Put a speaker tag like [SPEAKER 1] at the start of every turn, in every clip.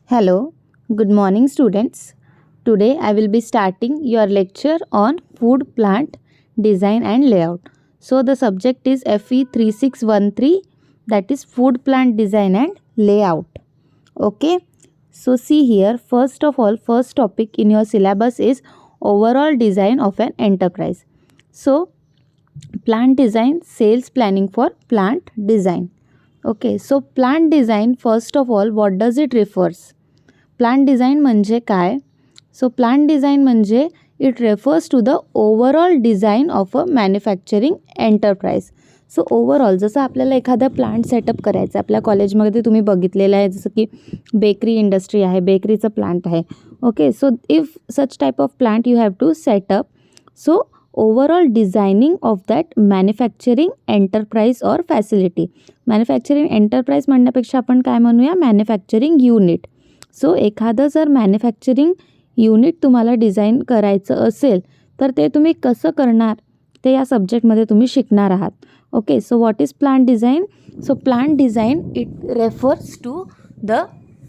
[SPEAKER 1] Hello, good morning students. Today I will be starting your lecture on food plant design and layout. So the subject is FE 3613, that is food plant design and layout. Okay. So see here, first of all, first topic in your syllabus is overall design of an enterprise. So plant design, sales planning for plant design. Okay, so plant design, first of all, what does it refers? Plant design म्हणजे काय? So plant design म्हणजे it refers to the overall design of a manufacturing enterprise. So overall जसं आपल्याला एखादा plant setup करायचं आहे, आपल्या कॉलेजमध्ये तुम्ही बघितलेलं आहे, जसं की बेकरी इंडस्ट्री आहे, बेकरीचं प्लांट आहे. Okay, so if such type of plant you have to set up, so overall designing of that manufacturing enterprise or facility. Manufacturing enterprise म्हणण्यापेक्षा आपण काय म्हणूया, मॅन्युफॅक्चरिंग युनिट. सो एखादं जर मॅन्युफॅक्चरिंग युनिट तुम्हाला डिझाईन करायचं असेल तर ते तुम्ही कसं करणार ते या सब्जेक्टमध्ये तुम्ही शिकणार आहात. Okay, so what is plant design? So plant design it refers to the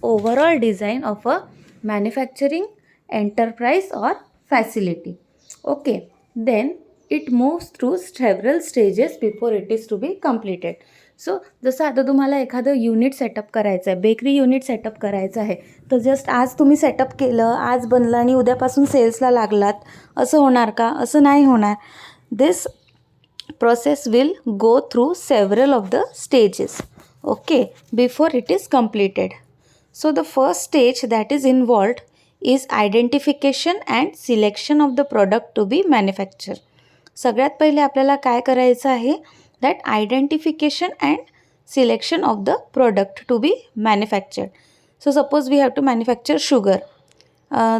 [SPEAKER 1] overall design of a manufacturing enterprise or facility. Okay, then it moves through several stages before it is to be completed. So जसं आता तुम्हाला एखादं unit setup करायचं आहे, bakery unit setup करायचं आहे, तर just आज तुम्ही सेटअप केलं, आज बनलं आणि उद्यापासून सेल्सला लागलात, असं होणार का? असं नाही होणार. This process will go through several of the stages, okay, before it is completed. So the first stage that is involved is identification and selection of the product to be manufacture. सगळ्यात पहिले आपल्याला काय करायचं आहे, that identification and selection of the product to be manufactured. So suppose we have to manufacture sugar.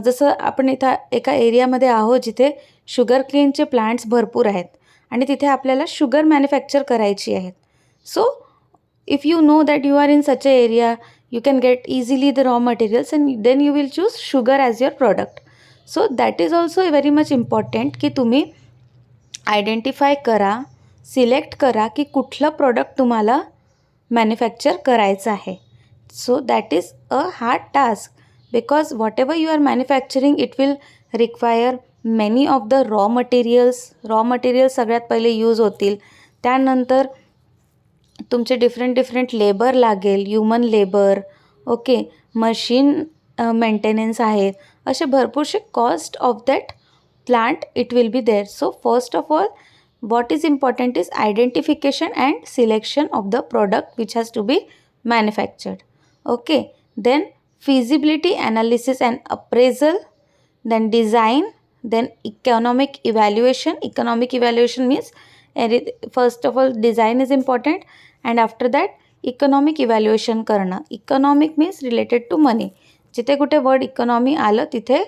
[SPEAKER 1] जसं आपण इथं एका एरियामध्ये आहोत जिथे शुगर केनचे प्लांट्स भरपूर आहेत आणि तिथे आपल्याला शुगर मॅन्युफॅक्चर करायची आहेत. So if you know that you are in such a area, you can get easily the raw materials and then you will choose sugar as your product. So that is also very much important की तुम्ही identify करा, select करा की कुठलं product तुम्हाला manufacture करायचं आहे. So that is a hard task because whatever you are manufacturing it will require many of the raw materials सगळ्यात पहिले यूज होतील. त्यानंतर तुमचे डिफरंट लेबर लागेल, human labour, okay, machine maintenance आहेत, असे भरपूरसे cost of that plant it will be there. So first of all what is important is identification and selection of the product which has to be manufactured. Okay, then feasibility analysis and appraisal, then design, then economic evaluation. Economic evaluation means first of all design is important and after that economic evaluation करणं. Economic means related to money. जिथे कुठे word economy आलं तिथे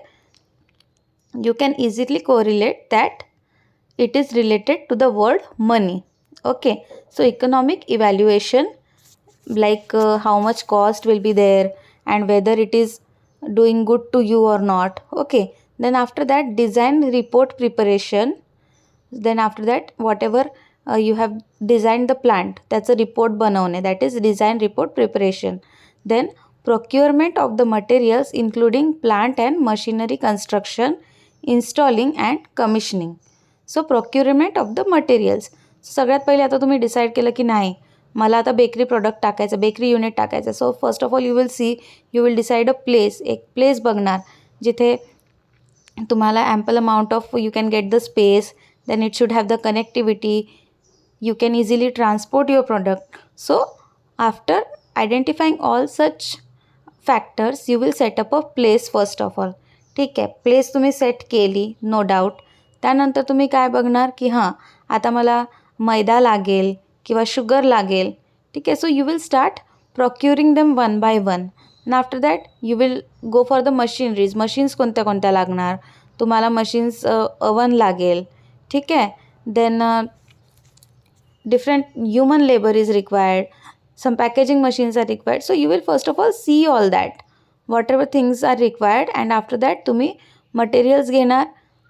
[SPEAKER 1] you can easily correlate that it is related to the word money. Okay, so economic evaluation like how much cost will be there and whether it is doing good to you or not. Okay, then after that design report preparation. Then after that whatever you have designed the plant, that's a report बनवणे, that is design report preparation. Then procurement of the materials including plant and machinery construction, installing and commissioning. So procurement of the materials. सगळ्यात पहिले आता तुम्ही decide केलं की नाही मला आता बेकरी प्रोडक्ट टाकायचं, बेकरी युनिट टाकायचं. So first of all you will decide a place. एक प्लेस बघणार जिथे तुम्हाला ample amount of you can get the space. Then it should have the connectivity. You can easily transport your product. So after identifying all such factors you will set up a place first of all. ठीक आहे, place तुम्ही set केली, no doubt. त्यानंतर तुम्ही काय बघणार की हां आता मला मैदा लागेल किंवा शुगर लागेल. ठीक आहे, so you will start procuring them one by one. And after that you will go for the machineries. Machines कोणत्या कोणत्या लागणार तुम्हाला? मशीन्स अवन लागेल. ठीक आहे, then different human labour is required, some packaging machines are required. So you will first of all see all that whatever things are required. And after that तुम्ही materials घेणार,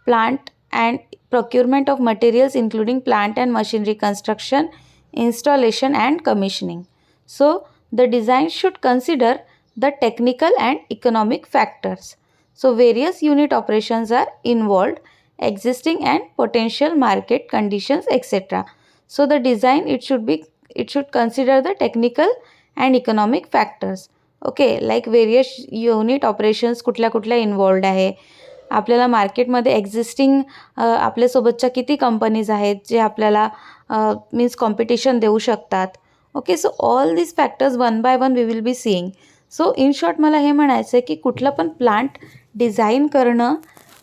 [SPEAKER 1] plant and procurement of materials including plant and machinery construction, installation and commissioning. So the design should consider the technical and economic factors. So various unit operations are involved, existing and potential market conditions, etc. So the design it should consider the technical and economic factors. Okay, like various unit operations कुठल्या कुठल्या involved आहे, आपल्याला मार्केटमध्ये existing आपल्यासोबतच्या किती companies आहेत जे आपल्याला means competition देऊ शकतात. Okay, so all this factors one by one we will be seeing. So in short मला हे म्हणायचं आहे की कुठलं पण प्लांट डिझाईन करणं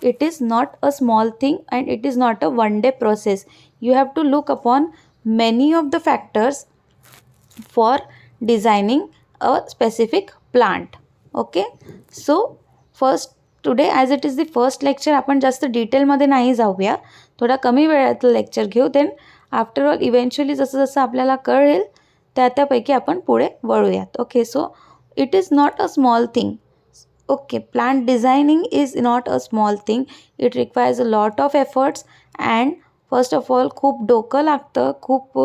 [SPEAKER 1] it is not a small thing and it is not a one day process. You have to look upon many of the factors for designing a specific plant. Okay, so first today as it is the first lecture आपण जास्त डिटेलमध्ये नाही जाऊया, थोडा कमी वेळातलं lecture घेऊ. Then after all eventually जसं जसं आपल्याला कळेल त्यापैकी आपण पुढे वळूयात. Okay, so it is not a small thing. Okay, plant designing is not a small thing. It requires a lot of efforts and first of all खूप डोकं लागतं, खूप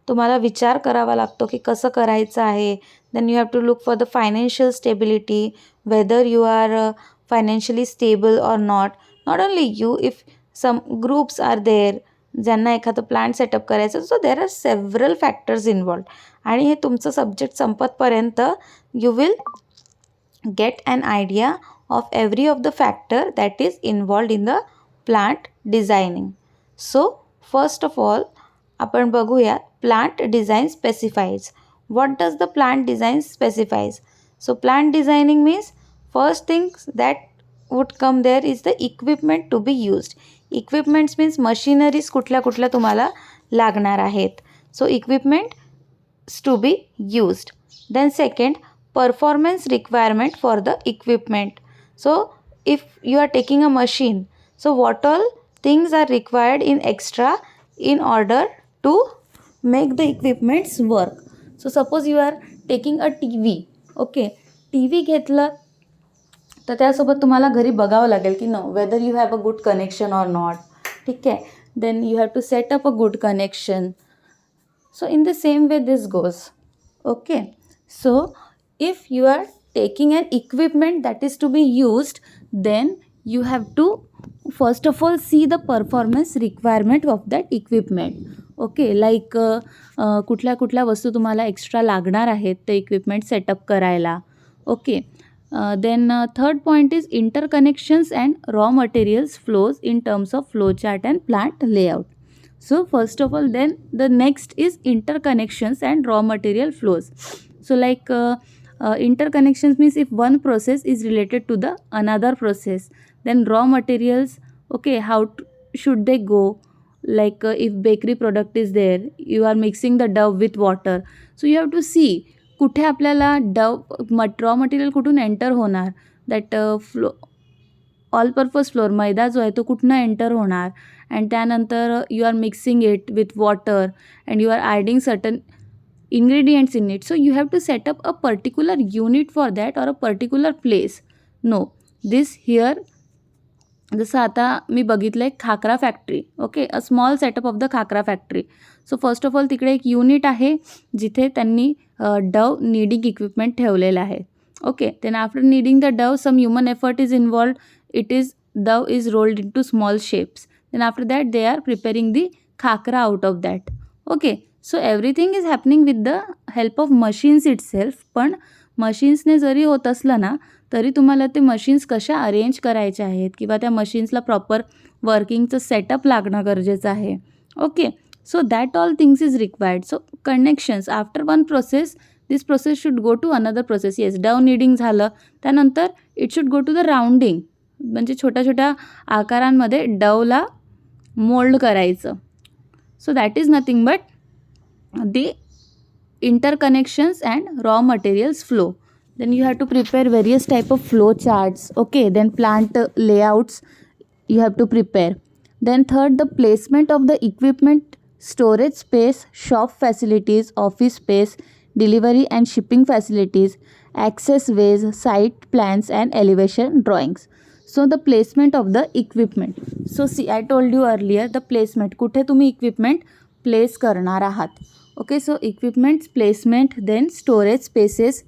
[SPEAKER 1] तुम्हाला विचार करावा लागतो की कसं करायचं आहे. Then you have to look for the financial stability, whether you are financially stable or not. Not only you, if some groups are there ज्यांना एखादं प्लांट सेटअप करायचं. So there are several factors involved. आणि हे तुमचं subject संपतपर्यंत you will get an idea of every of the factor that is involved in the plant designing. So first of all आपण बघूया plant design स्पेसिफाईज. What does the plant design specifies? So plant designing means first things that would come there is the equipment to be used. Equipments means machineries कुठल्या कुठल्या तुम्हाला लागणार आहेत. So equipments to be used. Then second, performance requirement for the equipment. So if you are taking a machine, so what all things are required in extra in order to make the equipments work. So suppose you are taking a TV. Okay, T V घेतलं तर त्यासोबत तुम्हाला घरी बघावं लागेल की know whether you have a good connection or not. ठीक आहे, then you have to set up a good connection. So in the same way this goes. Okay, so if you are taking an equipment that is to be used, then you have to first of all see the performance requirement of that equipment. Okay, like कुठल्या कुठल्या वस्तू तुम्हाला extra लागणार आहेत ते equipment set up करायला. Okay, then third point is interconnections and raw materials flows in terms of flow chart and plant layout. So first of all then the next is interconnections and raw material flows. So like interconnections means if one process is related to the another process, then raw materials, okay, how should they go, like if bakery product is there, you are mixing the dough with water, so you have to see कुठे आपल्याला raw material कुठून enter होणार, that all purpose flour मैदा जो आहे तो कुठनं enter होणार, अँड त्यानंतर you are mixing it with water and you are adding certain ingredients in it. So you have to set up a particular unit for that or a particular place. No, this here जसं आता मी बघितलं आहे khakhra factory. Okay, a small setup of the khakhra factory. So first of all तिकडे एक unit आहे जिथे त्यांनी डव नीडिंग इक्विपमेंट ठेवलेलं आहे. Okay, then after kneading the dough some human effort is involved. It is dough is rolled into small shapes. Then after that they are preparing the khakhra out of that. Okay, so everything is happening with the help of machines itself. पण मशीन्सने जरी होत असलं ना तरी तुम्हाला ते machines कशा arrange करायच्या आहेत किंवा त्या मशीन्सला प्रॉपर वर्किंगचं सेटअप लागणं गरजेचं आहे. Okay, so that all things is required. So connections after one process this process should go to another process. Yes, dough kneading झालं त्यानंतर it should go to the rounding, म्हणजे छोट्या छोट्या आकारांमध्ये डवला मोल्ड करायचं. So that is nothing but the interconnections and raw materials flow. Then you have to prepare various type of flow charts. Okay, then plant layouts you have to prepare. Then third, the placement of the equipment, storage space, shop facilities, office space, delivery and shipping facilities, access ways, site plans and elevation drawings. So the placement of the equipment. So see, I told you earlier the placement, कुठे तुम्ही equipment place करणार आहात. Okay, so equipments placement, then storage spaces,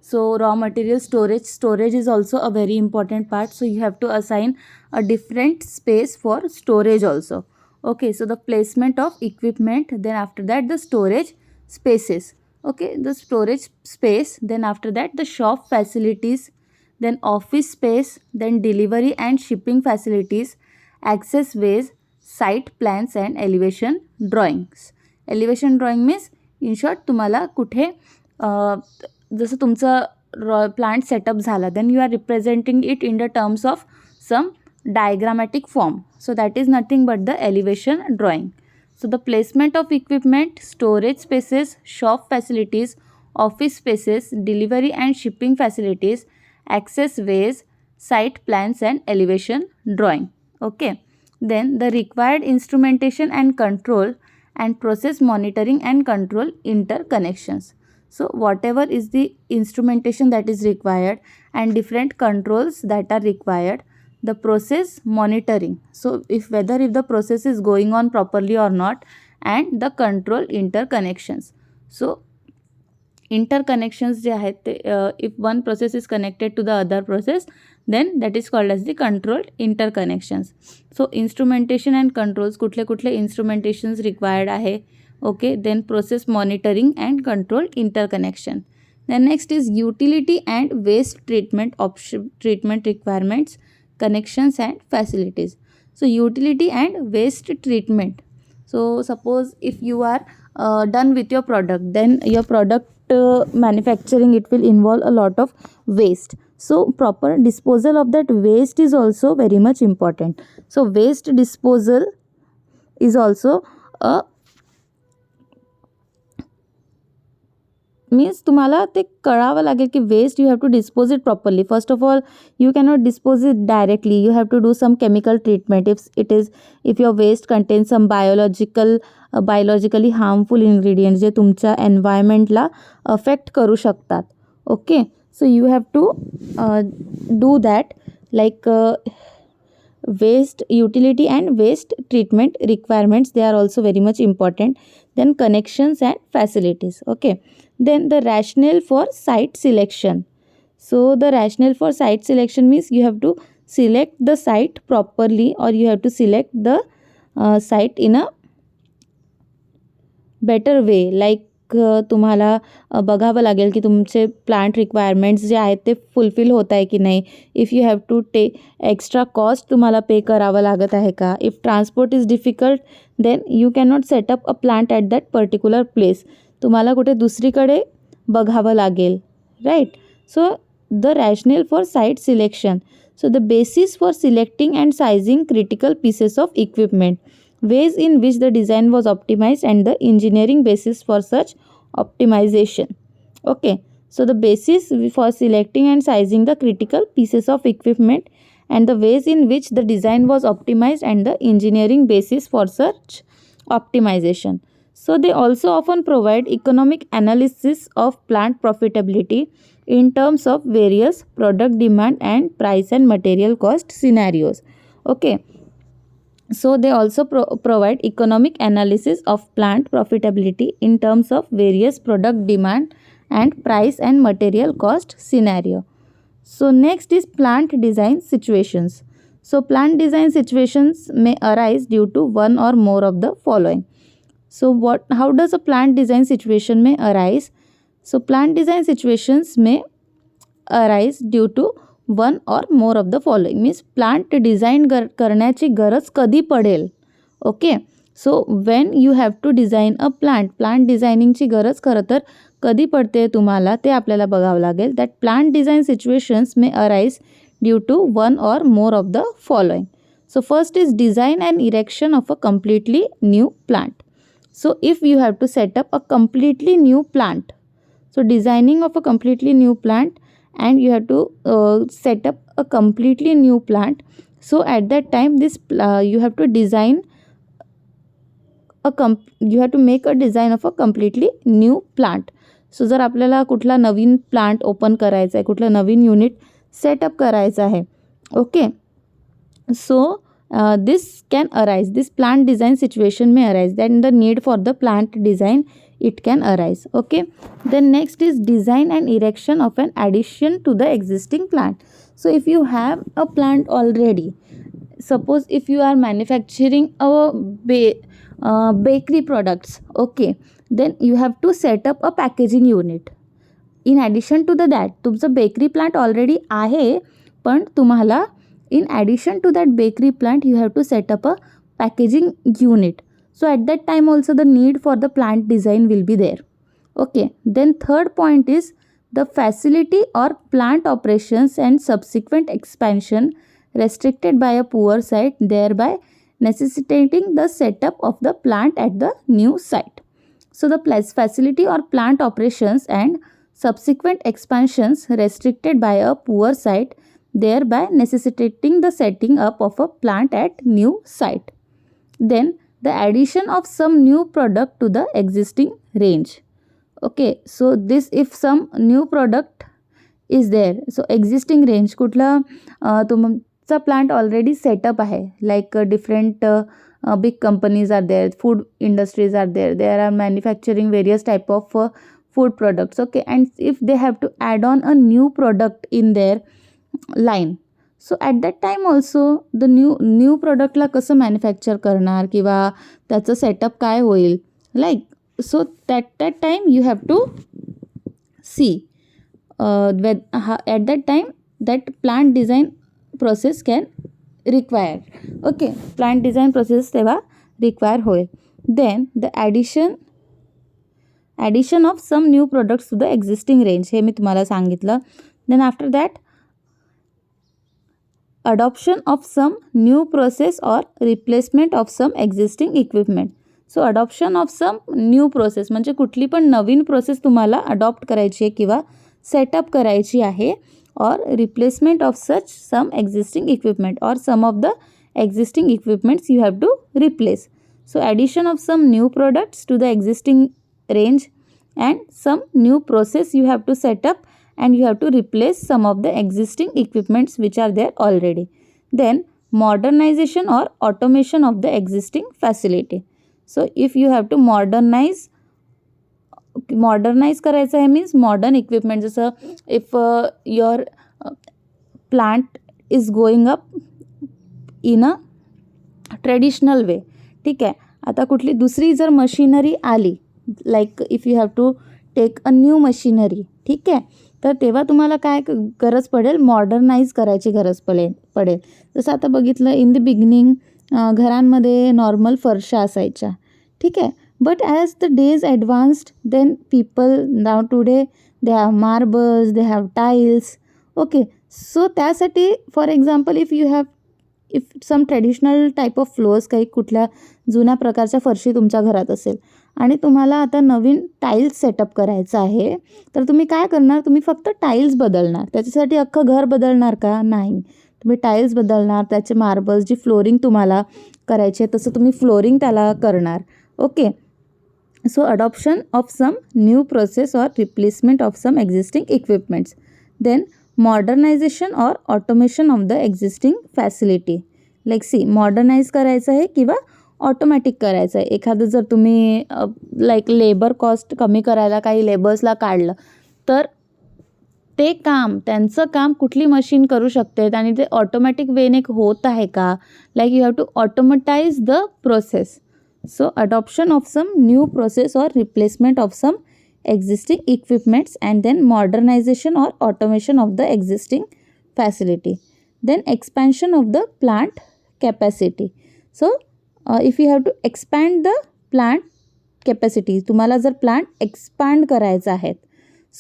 [SPEAKER 1] So raw material storage is also a very important part. So you have to assign a different space for storage also. Okay, so the placement of equipment, then after that the storage spaces. Okay, the storage space, then after that the shop facilities, then office space, then delivery and shipping facilities, access ways, site plans and elevation drawings. Elevation drawing means in short तुम्हाला कुठे जसं तुमचं plant setup झाला, then you are representing it in the terms of some diagrammatic form. So that is nothing but the elevation drawing. So the placement of equipment, storage spaces, shop facilities, office spaces, delivery and shipping facilities, access ways, site plans and elevation drawing. Okay. Then the required instrumentation and control and process monitoring and control interconnections. So whatever is the instrumentation that is required and different controls that are required, the process monitoring, so if the process is going on properly or not, and the control interconnections. So interconnections जे आहेत ते if one process is connected to the other process, then that is called as the controlled interconnections. So instrumentation and controls, कुठले कुठले instrumentations required आहे. Okay, then process monitoring and control interconnection. Then next is utility and waste treatment treatment requirements, connections and facilities. So utility and waste treatment. So suppose if you are done with your product, then your product manufacturing, it will involve a lot of waste. So proper disposal of that waste is also very much important. So waste disposal is also a means तुम्हाला ते कळावं लागेल की waste you have to dispose it properly. First of all you cannot dispose it directly, you have to do some chemical treatment if your waste contain some biologically harmful ingredients जे तुमच्या एन्व्हायरमेंटला affect करू शकतात. Okay, so you have to do that like waste utility and waste treatment requirements, they are also very much important. Then connections and facilities. Okay, then the rationale for site selection. So the rationale for site selection means you have to select the site properly, or you have to select the site in a better way. Like तुम्हाला बघावं लागेल की तुमचे plant requirements जे आहेत ते fulfil होत आहे की नाही. If you have to extra cost तुम्हाला पे करावं लागत आहे का. If transport is difficult, then you cannot set up a plant at that particular place. तुम्हाला कुठे दुसरीकडे बघावं लागेल, right. So the rational for site selection. So the basis for selecting and sizing critical pieces of equipment, ways in which the design was optimized and the engineering basis for such optimization. Okay, so the basis for selecting and sizing the critical pieces of equipment and the ways in which the design was optimized and the engineering basis for such optimization. So they also often provide economic analysis of plant profitability in terms of various product demand and price and material cost scenarios. Okay, so they also provide economic analysis of plant profitability in terms of various product demand and price and material cost scenario. So next is plant design situations. So plant design situations may arise due to one or more of the following. So how does a plant design situation may arise? So plant design situations may arise due to one or more of the following. Means plant design करण्याची गरज कधी पडेल. Okay, so when you have to design a plant डिझायनिंगची गरज खरं तर कधी पडते तुम्हाला ते आपल्याला बघावं लागेल. That plant design situations may arise due to one or more of the following. So first is design and erection of a completely new plant. So if you have to setup a completely new plant, so designing of a completely new plant and you have to set up a completely new plant. So at that time this you have to design you have to make a design of a completely new plant. So जर आपल्याला कुठला नवीन plant open करायचा आहे, कुठलं नवीन unit setup करायचं आहे, okay, so this can arise, this plant design situation may arise. Then the need for the plant design it can arise. Okay, then next is design and erection of an addition to the existing plant. So if you have a plant already, suppose if you are manufacturing a bakery products, okay, then you have to set up a packaging unit. In addition to the that तुमचं bakery plant already आहे, पण तुम्हाला in addition to that bakery plant you have to setup a packaging unit. So at that time also the need for the plant design will be there. Okay, then third point is the facility or plant operations and subsequent expansion restricted by a poor site, thereby necessitating the setup of the plant at the new site. So the facility or plant operations and subsequent expansions restricted by a poor site, thereby necessitating the setting up of a plant at new site. Then the addition of some new product to the existing range. Okay, so this if some new product is there, so existing range कुठला तुमचा plant already setup आहे, like different big companies are there, food industries are there, there are manufacturing various type of food products. Okay, and if they have to add on a new product in their line, so at that time also the new product ला कसं manufacture करणार किंवा त्याचं setup काय होईल, like so that time you have to see at that time that plant design process can require. Okay, plant design process तेव्हा require होईल. Then the addition of some new products to the existing range, हे मी तुम्हाला सांगितलं. Then after that adoption of some new process or replacement of some existing equipment. So adoption of some new process म्हणजे कुठली पण नवीन process तुम्हाला adopt करायची आहे किंवा setup करायची आहे, or replacement of such some existing equipment or some of the existing equipments you have to replace. So addition of some new products to the existing range and some new process you have to set up, and you have to replace some of the existing equipments which are there already. Then modernization or automation of the existing facility. So if you have to modernize करायचं आहे means modern equipment, जसं if your plant is going up in a traditional way, ठीक आहे. आता कुठली दुसरी जर machinery आली, like if you have to take a new machinery, ठीक आहे, तर तेव्हा तुम्हाला काय गरज पडेल, मॉडर्नाइज करायची गरज पडेल. जसं आता बघितलं इन द बिगिनिंग घरांमध्ये नॉर्मल फरशा असायच्या, ठीक आहे, but as the days advanced, then people now today they have marbles, they have tiles. Okay, so त्यासाठी for example if some traditional type of floors, काही कुठल्या जुन्या प्रकारच्या फरशी तुमच्या घरात असेल आणि तुम्हाला आता नवीन टाईल्स सेटअप करायचं आहे, तर तुम्ही काय करणार, तुम्ही फक्त टाईल्स बदलणार. त्याच्यासाठी अख्खं घर बदलणार का, नाही, तुम्ही टाईल्स बदलणार, त्याचे मार्बल्स, जी फ्लोरिंग तुम्हाला करायची आहे तसं तुम्ही फ्लोरिंग त्याला करणार. Okay, so adoption of some new process or replacement of some existing equipments. Then modernization or automation of the existing facility, like see modernize करायचं आहे किंवा ऑटोमॅटिक करायचं आहे. एखादं जर तुम्ही लाईक लेबर कॉस्ट कमी करायला काही लेबर्सला काढलं, तर ते काम, त्यांचं काम कुठली मशीन करू शकते आणि ते ऑटोमॅटिक वेने होत आहे का, like you have to automatize the process. So adoption of some new process or replacement of some existing equipments, and then modernization or automation of the existing facility. Then expansion of the plant capacity. So if you have to expand the plant capacity, तुम्हाला जर plant expand करायचं आहे,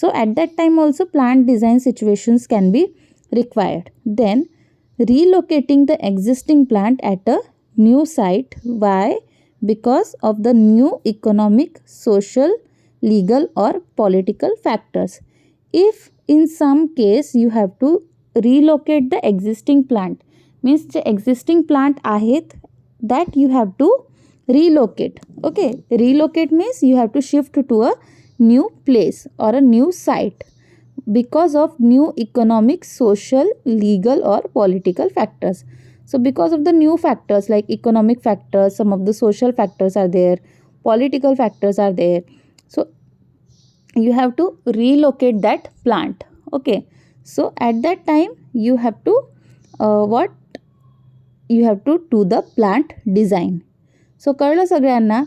[SPEAKER 1] so at that time also plant design situations can be required. Then relocating the existing plant at a new site. Why? Because of the new economic, social, legal or political factors. If in some case you have to relocate the existing plant, means the existing plant आहेत that you have to relocate. Okay, relocate means you have to shift to a new place or a new site because of new economic, social, legal or political factors. So because of the new factors like economic factors, some of the social factors are there, political factors are there. So you have to relocate that plant. Okay, so at that time you have to what you have to do the plant design. So कळलं सगळ्यांना.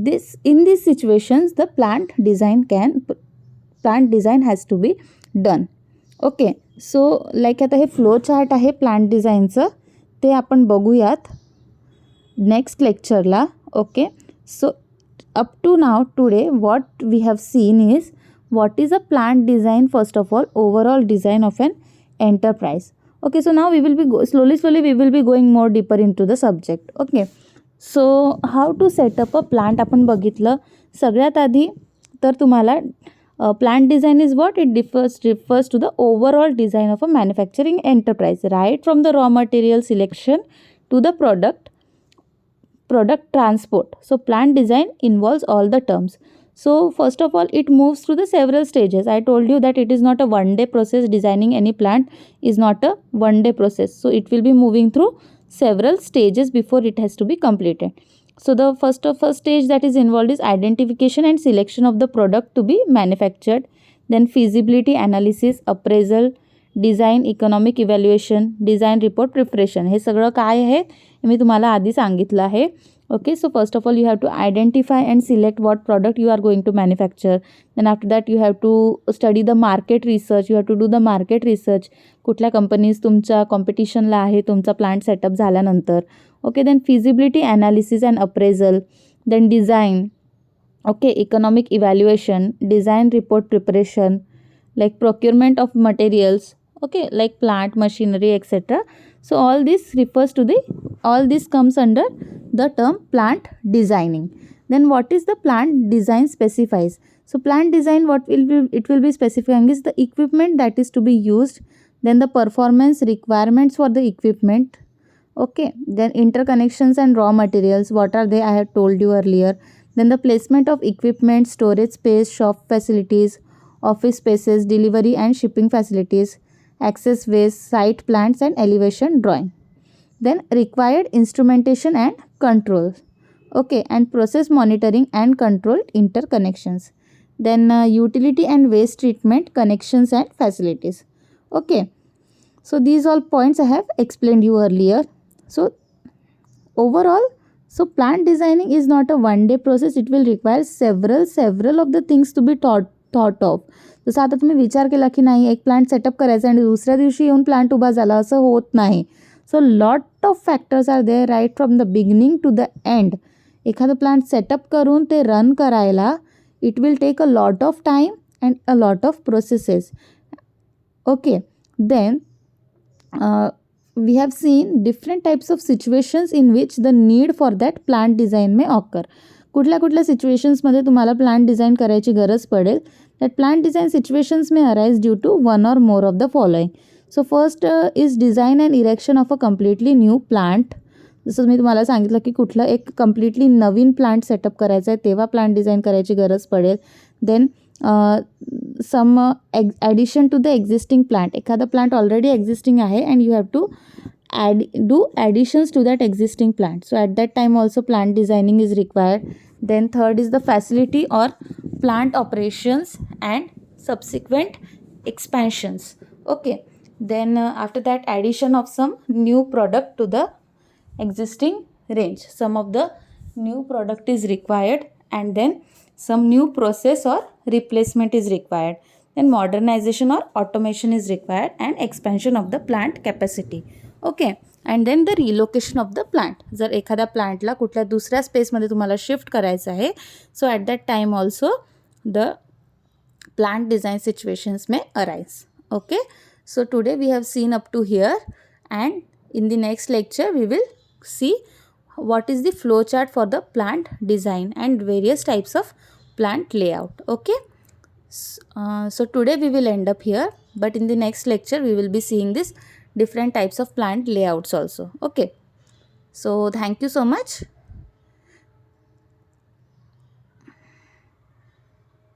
[SPEAKER 1] This in these situations the plant design has to be done. Okay, so like आता हे flow chart आहे plant डिझाईनचं, ते आपण बघूयात next लेक्चरला. Okay, so up to now today what we have seen is what is a plant design, first of all overall design of an enterprise. Okay, so now we will be slowly we will be going more deeper into the subject. Okay, so how to set up a plant आपण बघितलं. सगळ्यात आधी तर तुम्हाला plant design is what it refers to the overall design of a manufacturing enterprise, right from the raw material selection to the product transport. So plant design involves all the terms. So first of all it moves through the several stages. I told you that it is not a one day process. Designing any plant is not a one day process, so it will be moving through several stages before it has to be completed. So the first stage that is involved is identification and selection of the product to be manufactured, then feasibility analysis, appraisal, design, economic evaluation, design report preparation. हे सगळं काय आहे मी तुम्हाला आधी सांगितलं आहे. Okay, so first of all you have to identify and select what product you are going to manufacture. Then after that you have to study the market research. You have to do the market research. कुठल्या companies तुमच्या कॉम्पिटिशनला आहे तुमचा plant setup झाल्यानंतर. Okay, then feasibility analysis and appraisal, then design. Okay, economic evaluation, design report preparation, like procurement of materials, okay, like plant machinery etc. So all this comes under the term plant designing. Then what is the plant design specifies? So plant design, what it will be specifying is the equipment that is to be used, then the performance requirements for the equipment. Okay, then interconnections and raw materials, what are they, I have told you earlier. Then the placement of equipment, storage space, shop facilities, office spaces, delivery and shipping facilities, access ways, site plans and elevation drawing. Then required instrumentation and controls. Okay, and process monitoring and control interconnections. Then utility and waste treatment, connections and facilities. Okay, so these all points I have explained you earlier. So overall, so plant designing is not a one day process. It will require several of the things to be thought of. जसं आता तुम्ही विचार केला की नाही एक plant setup करायचा आणि दुसऱ्या दिवशी येऊन प्लांट उभा झाला, असं होत नाही. So lot of factors are there right from the beginning to the end. एखादं प्लांट सेटअप करून ते रन करायला it will take a lot of time and a lot of processes. Okay, then we have seen different types of situations in which the need for that plant design may occur. कुठल्या सिच्युएशन्समध्ये तुम्हाला plant design करायची गरज पडेल. That plant design situations may arise due to one or more of the following. So first is design and erection of a completely new plant. जसं मी तुम्हाला सांगितलं की कुठलं एक कम्प्लिटली नवीन प्लांट सेटअप करायचं आहे तेव्हा प्लांट डिझाईन करायची गरज पडेल. Then some addition to the existing plant. एखादा प्लांट ऑलरेडी एक्झिस्टिंग आहे and you have to do additions to that existing plant. So at that time also plant designing is required. Then third is the facility or plant operations and subsequent expansions. Okay, then after that addition of some new product to the existing range. Some of the new product is required and then some new process or replacement is required. Then modernization or automation is required and expansion of the plant capacity. Okay, and then the relocation of the plant. जर एखाद्या प्लांटला कुठल्या दुसऱ्या स्पेसमध्ये तुम्हाला shift करायचं आहे, so at that time also the plant design situations may arise. Okay, so today we have seen up to here and in the next lecture we will see what is the flow chart for the plant design and various types of plant layout. Okay, so today we will end up here, but in the next lecture we will be seeing this different types of plant layouts also. Okay, so thank you so much.